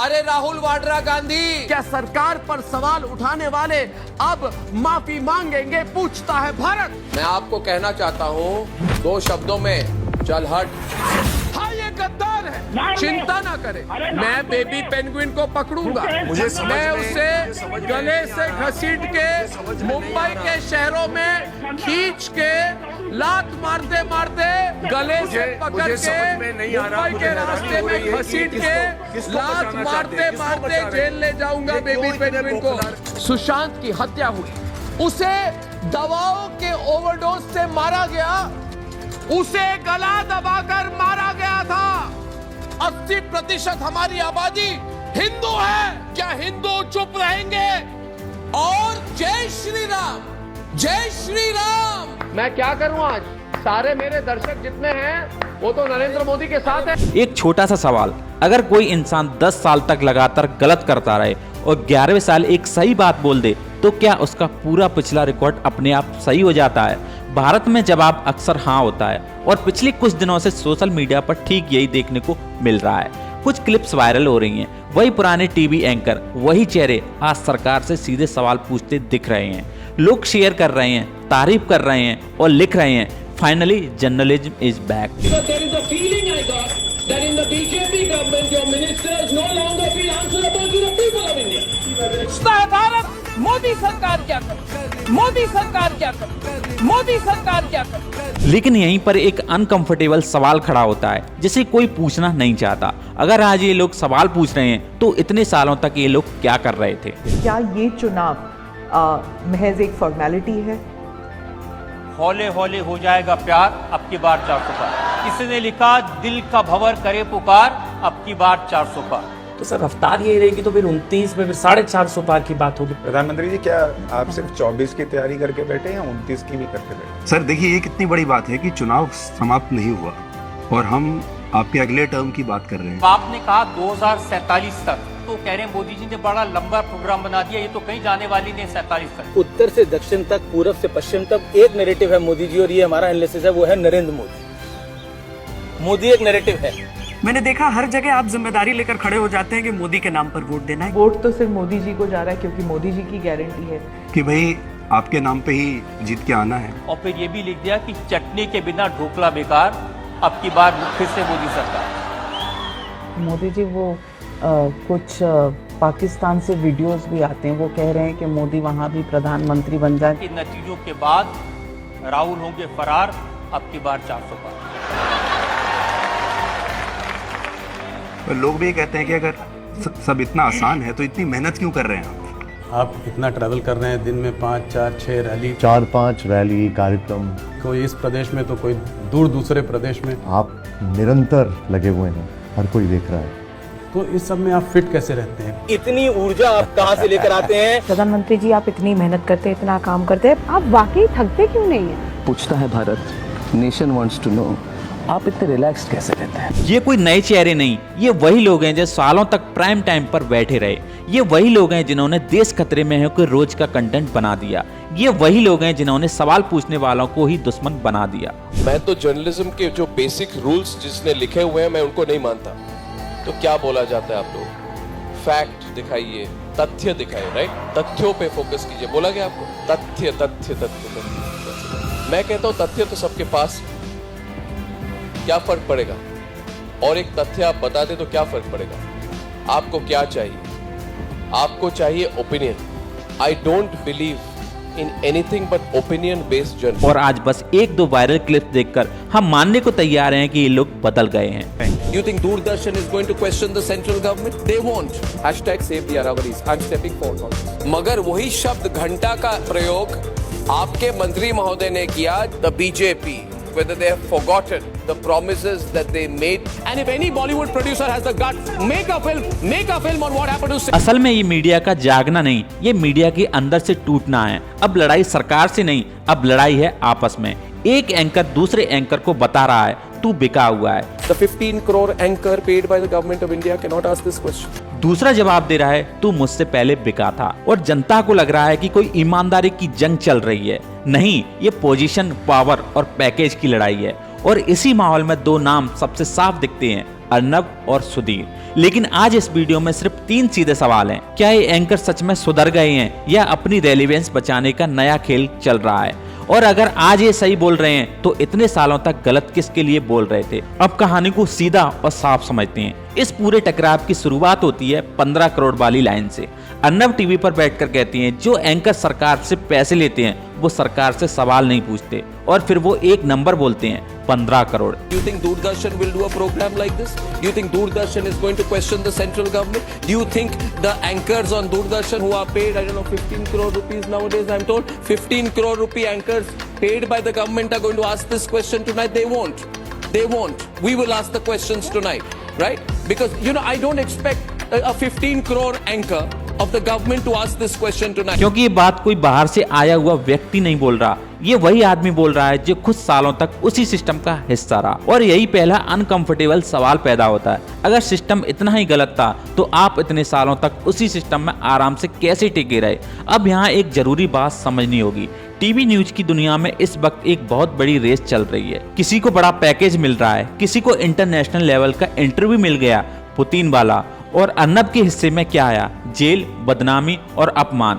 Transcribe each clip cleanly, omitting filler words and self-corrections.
अरे राहुल वाड्रा गांधी, क्या सरकार पर सवाल उठाने वाले अब माफी मांगेंगे, पूछता है भारत। मैं आपको कहना चाहता हूँ 2 शब्दों में, चल हट। हाँ, ये गद्दार है, चिंता ना करें, मैं बेबी पेंगुइन को पकड़ूंगा, मैं उसे गले से घसीट के मुंबई के शहरों में खींच के लात मारते मारते गले से पकड़ के मुंबई के रास्ते में घसीट के लात मारते मारते जेल ले जाऊंगा बेबी पेंगुइन को। सुशांत की हत्या हुई, उसे दवाओं के ओवरडोज से मारा गया, उसे गला दबाकर मारा गया था। 80% हमारी आबादी हिंदू है, क्या हिंदू चुप रहेंगे? और जय श्री राम, जय श्री राम। मैं क्या करूं आज, सारे मेरे दर्शक जितने हैं वो तो नरेंद्र मोदी के साथ है। एक छोटा सा सवाल, अगर कोई इंसान 10 साल तक लगातार गलत करता रहे और 11वें साल एक सही बात बोल दे तो क्या उसका पूरा पिछला रिकॉर्ड अपने आप सही हो जाता है? भारत में जवाब अक्सर हाँ होता है और पिछले कुछ दिनों से सोशल मीडिया पर ठीक यही देखने को मिल रहा है। कुछ क्लिप्स वायरल हो रही हैं, वही पुराने टीवी एंकर, वही चेहरे आज सरकार से सीधे सवाल पूछते दिख रहे हैं। लोग शेयर कर रहे हैं, तारीफ कर रहे हैं और लिख रहे हैं, finally journalism is back. Bharat, Modi सरकार क्या करे, मोदी सरकार क्या करे, मोदी सरकार क्या करे। लेकिन यहीं पर एक अनकंफर्टेबल सवाल खड़ा होता है जिसे कोई पूछना नहीं चाहता। अगर आज ये लोग सवाल पूछ रहे हैं तो इतने सालों तक ये लोग क्या कर रहे थे? क्या ये चुनाव महज एक फॉर्मेलिटी है? हौले हौले हो जाएगा प्यार, अब की बार 400 पार। किसी ने लिखा दिल का भंवर करे पुकार, अब की बार 400 पार। तो सर रफ्तार यही रहेगी तो फिर 29 में फिर 450 पार की बात होगी। प्रधानमंत्री जी, क्या आप सिर्फ 24 की तैयारी करके बैठे हैं या 29 की भी करके बैठे? सर देखिए, ये कितनी बड़ी बात है कि चुनाव समाप्त नहीं हुआ और हम आपके अगले टर्म की बात कर रहे हैं। आपने कहा 2047 तक, तो कह रहे हैं मोदी जी ने बड़ा लंबा प्रोग्राम बना दिया, ये तो कहीं जाने वाली नहीं 47 तक। उत्तर से दक्षिण तक, पूरब से पश्चिम तक एक नैरेटिव है मोदी जी, और ये हमारा एनालिसिस है, वो है नरेंद्र मोदी। मोदी एक नैरेटिव है। मैंने देखा हर जगह आप जिम्मेदारी लेकर खड़े हो जाते हैं कि मोदी के नाम पर वोट देना है। वोट तो सिर्फ मोदी जी को जा रहा है क्योंकि मोदी जी की गारंटी है कि भाई आपके नाम पे ही जीत के आना है। और फिर ये भी लिख दिया कि चटनी के बिना ढोकला बेकार, अब की बार फिर से मोदी सरकार। मोदी जी वो कुछ पाकिस्तान से वीडियोस भी आते हैं, वो कह रहे हैं कि मोदी वहाँ भी प्रधानमंत्री बन जाए। इन नतीजों के बाद राहुल होंगे फरार, अब की बार 400 पार। लोग भी कहते हैं कि अगर सब इतना आसान है तो इतनी मेहनत क्यों कर रहे हैं आप इतना ट्रैवल कर रहे हैं, दिन में 5, 4, 6 रैली, 4-5 रैली कार्यक्रम, कोई इस प्रदेश में तो कोई दूर दूसरे प्रदेश में। आप निरंतर लगे हुए हैं, हर कोई देख रहा है। तो इस सब में आप फिट कैसे रहते हैं? इतनी ऊर्जा आप कहाँ से लेकर आते हैं? प्रधानमंत्री जी, आप इतनी मेहनत करते हैं, इतना काम करते हैं, आप वाकई थकते क्यों नहीं है? पूछता है Bharat, nation wants to know, आप इतने रिलैक्स कैसे रहते हैं? ये कोई नए चेहरे नहीं, ये वही लोग हैं जो सालों तक प्राइम टाइम पर बैठे रहे। ये वही लोग हैं जिन्होंने देश खतरे में है को रोज का कंटेंट बना दिया। ये वही लोग हैं जिन्होंने सवाल पूछने वालों को ही दुश्मन बना दिया। मैं तो जर्नलिज्म के जो बेसिक रूल्स जिसने लिखे हुए हैं मैं उनको नहीं मानता। तो क्या बोला जाता है आप लोग? फैक्ट दिखाइए, तथ्य दिखाइए, राइट? तथ्यों पे फोकस कीजिए। बोला गया आपको तथ्य तथ्य तथ्य तथ्य। मैं कहता हूँ तथ्य तो सबके पास, क्या फर्क पड़ेगा? और एक तथ्य आप बता दे तो क्या फर्क पड़ेगा? आपको क्या चाहिए? आपको चाहिए opinion. I don't believe in anything but opinion based journalism. और आज बस 1-2 वायरल क्लिप देखकर हम मानने को तैयार हैं कि ये लोग बदल गए हैं। You think Doordarshan is going to question the central government? They won't. #save the Aravallis. I'm stepping forward on this. मगर वही शब्द घंटा का प्रयोग आपके मंत्री महोदय ने किया, the BJP, whether they have forgotten the promises that they made. And if any Bollywood producer has the guts, make a film on what happened to. असल में ये मीडिया का जागना नहीं, ये मीडिया के अंदर से टूटना है। अब लड़ाई सरकार से नहीं, अब लड़ाई है आपस में। एक एंकर दूसरे एंकर को बता रहा है तू बिका हुआ है। The 15 crore anchor paid by the government of India cannot ask this question. दूसरा जवाब दे रहा है तू मुझसे पहले बिका था। और जनता को लग रहा है कि कोई ईमानदारी की जंग चल रही है। नहीं, ये पोजीशन, पावर और पैकेज की लड़ाई है। और इसी माहौल में 2 नाम सबसे साफ दिखते हैं, अर्नब और सुधीर। लेकिन आज इस वीडियो में सिर्फ 3 सीधे सवाल हैं। क्या ये एंकर सच में सुधर गए हैं या अपनी रेलेवेंस बचाने का नया खेल चल रहा है? और अगर आज ये सही बोल रहे हैं तो इतने सालों तक गलत किसके लिए बोल रहे थे? अब कहानी को सीधा और साफ समझते हैं। इस पूरे टकराव की शुरुआत होती है 15 करोड़ वाली लाइन से। अर्नब टीवी पर बैठकर कहती हैं जो एंकर सरकार से पैसे लेते हैं वो सरकार से सवाल नहीं पूछते और फिर वो एक नंबर बोलते हैं 15 crore. Do you think Doordarshan will do a program like this? Do you think Doordarshan is going to question the central government? Do you think the anchors on Doordarshan who are paid, I don't know, 15 crore rupees nowadays, I'm told, 15 crore rupee anchors paid by the government are going to ask this question tonight? They won't. They won't. We will ask the questions tonight, right? Because, you know, I don't expect a 15 crore anchor of the government to ask this question tonight. क्योंकि ये बात कोई बाहर से आया हुआ व्यक्ति नहीं बोल रहा, ये वही आदमी बोल रहा है जो कुछ सालों तक उसी सिस्टम का हिस्सा रहा। और यही पहला अनकंफर्टेबल सवाल पैदा होता है, अगर सिस्टम इतना ही गलत था तो आप इतने सालों तक उसी सिस्टम में आराम से कैसे टिके रहे? अब यहाँ एक जरूरी बात समझनी होगी। टीवी न्यूज की दुनिया में इस वक्त एक बहुत बड़ी रेस चल रही है। किसी को बड़ा पैकेज मिल रहा है, किसी को इंटरनेशनल लेवल का इंटरव्यू मिल गया पुतिन वाला, और अर्नब के हिस्से में क्या आया? जेल, बदनामी और अपमान।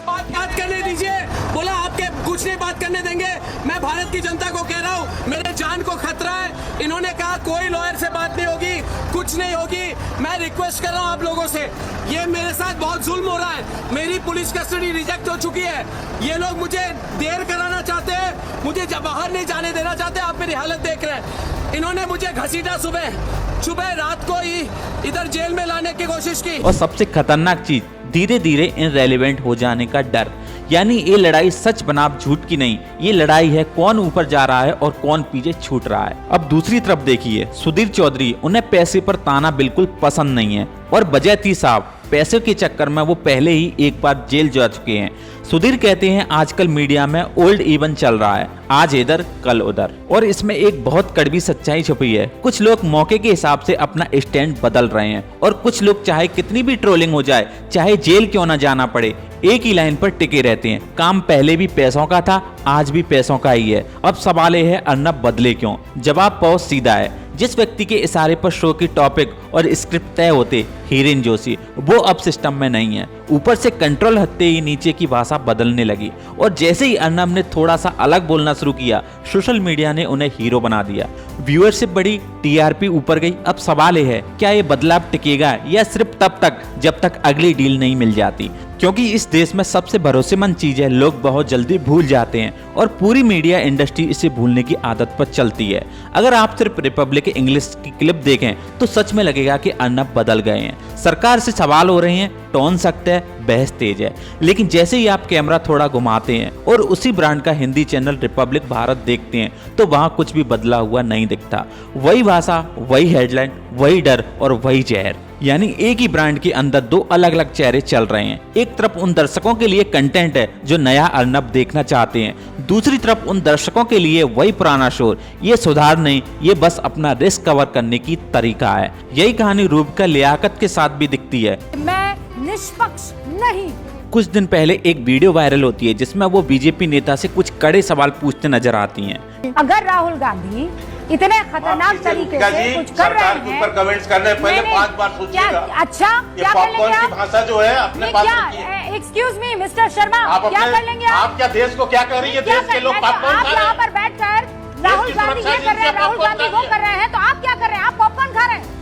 बात करने दीजिए। बोला आपके कुछ नहीं बात करने देंगे। मैं भारत की जनता को कह रहा हूँ मेरे जान को खतरा है। इन्होंने कहा कोई लॉयर से बात नहीं होगी, कुछ नहीं होगी। मैं रिक्वेस्ट कर रहा हूँ आप लोगों से, ये मेरे साथ बहुत जुल्म हो रहा है। मेरी पुलिस कस्टडी रिजेक्ट हो चुकी है। ये लोग मुझे देर कराना चाहते हैं, मुझे बाहर नहीं जाने देना चाहते। आप मेरी हालत देख रहे हैं। इन्होंने मुझे घसीटा, सुबह रात को ही इधर जेल में लाने की कोशिश की। और सबसे खतरनाक चीज, धीरे धीरे इनरेलेवेंट हो जाने का डर। यानी ये लड़ाई सच बनाम झूठ की नहीं, ये लड़ाई है कौन ऊपर जा रहा है और कौन पीछे छूट रहा है। अब दूसरी तरफ देखिए, सुधीर चौधरी, उन्हें पैसे पर ताना बिल्कुल पसंद नहीं है और वजह थी साहब, पैसे के चक्कर में वो पहले ही एक बार जेल जा चुके हैं। सुधीर कहते हैं आजकल मीडिया में ओल्ड इवन चल रहा है, आज इधर कल उधर। और इसमें एक बहुत कड़वी सच्चाई छुपी है। कुछ लोग मौके के हिसाब से अपना स्टैंड बदल रहे हैं और कुछ लोग चाहे कितनी भी ट्रोलिंग हो जाए, चाहे जेल क्यों ना जाना पड़े, एक ही लाइन पर टिके रहते हैं। काम पहले भी पैसों का था, आज भी पैसों का ही है। अब सवाल यह है अर्नब बदले क्यों? जवाब बहुत सीधा है। जिस व्यक्ति के इशारे पर शो की टॉपिक और स्क्रिप्ट तय होते, हिरेन जोशी, वो अब सिस्टम में नहीं है। ऊपर से कंट्रोल हटते ही नीचे की भाषा बदलने लगी और जैसे ही अर्नब ने थोड़ा सा अलग बोलना शुरू किया, सोशल मीडिया ने उन्हें हीरो बना दिया। व्यूअरशिप बढ़ी, टीआरपी ऊपर गई। अब सवाल यह है, क्या ये बदलाव टिकेगा या सिर्फ तब तक जब तक अगली डील नहीं मिल जाती? क्योंकि इस देश में सबसे भरोसेमंद चीज है लोग बहुत जल्दी भूल जाते हैं और पूरी मीडिया इंडस्ट्री इसे भूलने की आदत पर चलती है। अगर आप सिर्फ रिपब्लिक इंग्लिश की क्लिप देखें तो सच में लगेगा कि अर्नब बदल गए हैं। सरकार से सवाल हो रहे हैं, टोन सख्त है, बहस तेज है। लेकिन जैसे ही आप कैमरा थोड़ा घुमाते हैं और उसी ब्रांड का हिंदी चैनल रिपब्लिक भारत देखते हैं तो वहां कुछ भी बदला हुआ नहीं दिखता। वही भाषा, वही हेडलाइन, वही डर और वही जहर। यानी एक ही ब्रांड के अंदर दो अलग अलग चेहरे चल रहे हैं। एक तरफ उन दर्शकों के लिए कंटेंट है जो नया अर्नब देखना चाहते हैं, दूसरी तरफ उन दर्शकों के लिए वही पुराना शोर। ये सुधार नहीं, ये बस अपना रिस्क कवर करने की तरीका है। यही कहानी रूबिका लियाकत के साथ भी दिखती है। मैं निष्पक्ष नहीं। कुछ दिन पहले एक वीडियो वायरल होती है जिसमें वो बीजेपी नेता से कुछ कड़े सवाल पूछते नजर आती हैं। अगर राहुल गांधी इतने खतरनाक तरीके से कुछ कर रहे हैं, ऊपर कमेंट्स करने पहले 5 बार सोचिएगा। अच्छा, क्या कर लेंगे आप? भाषा जो है अपने पास रखिए। एक्सक्यूज मी मिस्टर शर्मा, क्या कर लेंगे आप? क्या देश को क्या कर रही है? देश के लोग पॉपकॉर्न खा रहे हैं। आप यहाँ पर बैठकर राहुल गांधी ये कर रहे हैं, राहुल गांधी वो कर रहे हैं, तो आप क्या कर रहे हैं? आप पॉपकॉर्न खा रहे हैं?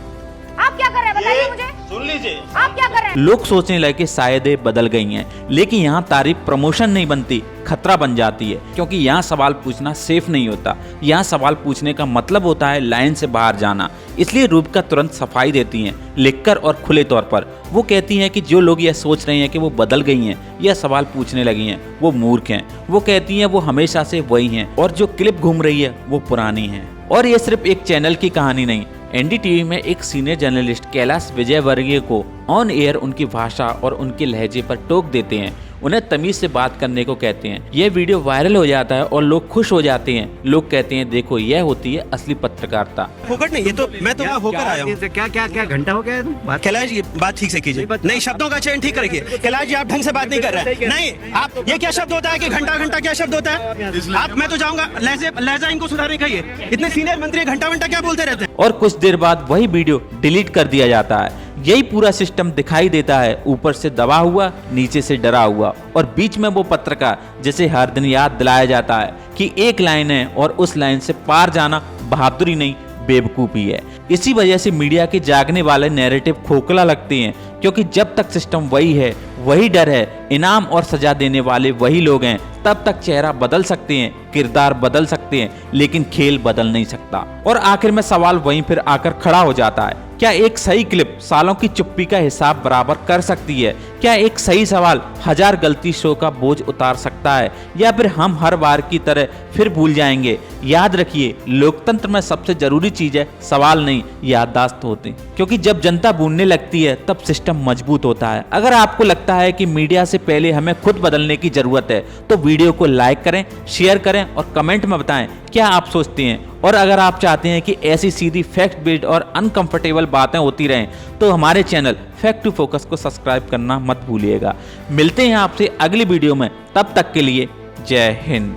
आप क्या कर रहे हैं बताइए मुझे। सुन लीजिए, आप क्या कर रहे हैं? लोग सोचने लगे कि शायद ये बदल गई हैं, लेकिन यहाँ तारीफ प्रमोशन नहीं बनती, खतरा बन जाती है। क्योंकि यहाँ सवाल पूछना सेफ नहीं होता, यहाँ सवाल पूछने का मतलब होता है लाइन से बाहर जाना। इसलिए रूबिका तुरंत सफाई देती हैं, लिखकर और खुले तौर पर। वो कहती हैं कि जो लोग यह सोच रहे हैं कि वो बदल गई हैं या सवाल पूछने लगी हैं, वो मूर्ख हैं। वो कहती हैं वो हमेशा से वही हैं और जो क्लिप घूम रही है वो पुरानी है। और ये सिर्फ एक चैनल की कहानी नहीं, एनडीटीवी में एक सीनियर जर्नलिस्ट कैलाश विजयवर्गीय को ऑन एयर उनकी भाषा और उनके लहजे पर टोक देते हैं। उन्हें तमीज से बात करने को कहते हैं। यह वीडियो वायरल हो जाता है और लोग खुश हो जाते हैं। लोग कहते हैं देखो यह होती है असली पत्रकारिता। फोकट नहीं, ये तो मैं तो वहाँ होकर आया हूँ। क्या घंटा हो गया? कैलाश जी बात ठीक से कीजिए, नहीं शब्दों का चयन ठीक रखिए। कैलाश जी आप ढंग से बात नहीं कर रहे हैं। नहीं आप ये क्या शब्द होता है कि घंटा क्या शब्द होता है? आप मैं तो जाऊंगा, लहजा इनको सुधारने कहिए। इतने सीनियर मंत्री घंटा क्या बोलते रहते हैं। और कुछ देर बाद वही वीडियो डिलीट कर दिया जाता है। यही पूरा सिस्टम दिखाई देता है, ऊपर से दबा हुआ, नीचे से डरा हुआ और बीच में वो पत्रकार जिसे हर दिन याद दिलाया जाता है कि एक लाइन है और उस लाइन से पार जाना बहादुरी नहीं बेवकूफ़ी है। इसी वजह से मीडिया के जागने वाले नैरेटिव खोखला लगते हैं, क्योंकि जब तक सिस्टम वही है, वही डर है, इनाम और सजा देने वाले वही लोग हैं, तब तक चेहरा बदल सकते हैं, किरदार बदल सकते हैं, लेकिन खेल बदल नहीं सकता। और आखिर में सवाल वहीं फिर आकर खड़ा हो जाता है, क्या एक सही क्लिप सालों की चुप्पी का हिसाब बराबर कर सकती है? क्या एक सही सवाल 1000 गलती शो का बोझ उतार सकता है? या फिर हम हर बार की तरह फिर भूल जाएंगे? याद रखिए, लोकतंत्र में सबसे जरूरी चीज है सवाल नहीं, याददाश्त होते हैं। क्योंकि जब जनता बोलने लगती है तब सिस्टम मजबूत होता है। अगर आपको लगता है कि मीडिया से पहले हमें खुद बदलने की जरूरत है तो वीडियो को लाइक करें, शेयर करें और कमेंट में बताएं क्या आप सोचते हैं। और अगर आप चाहते हैं कि ऐसी सीधी फैक्ट बेस्ड और अनकंफर्टेबल बातें होती रहें तो हमारे चैनल फैक्ट टू फोकस को सब्सक्राइब करना मत भूलिएगा। मिलते हैं आपसे अगली वीडियो में, तब तक के लिए जय हिंद।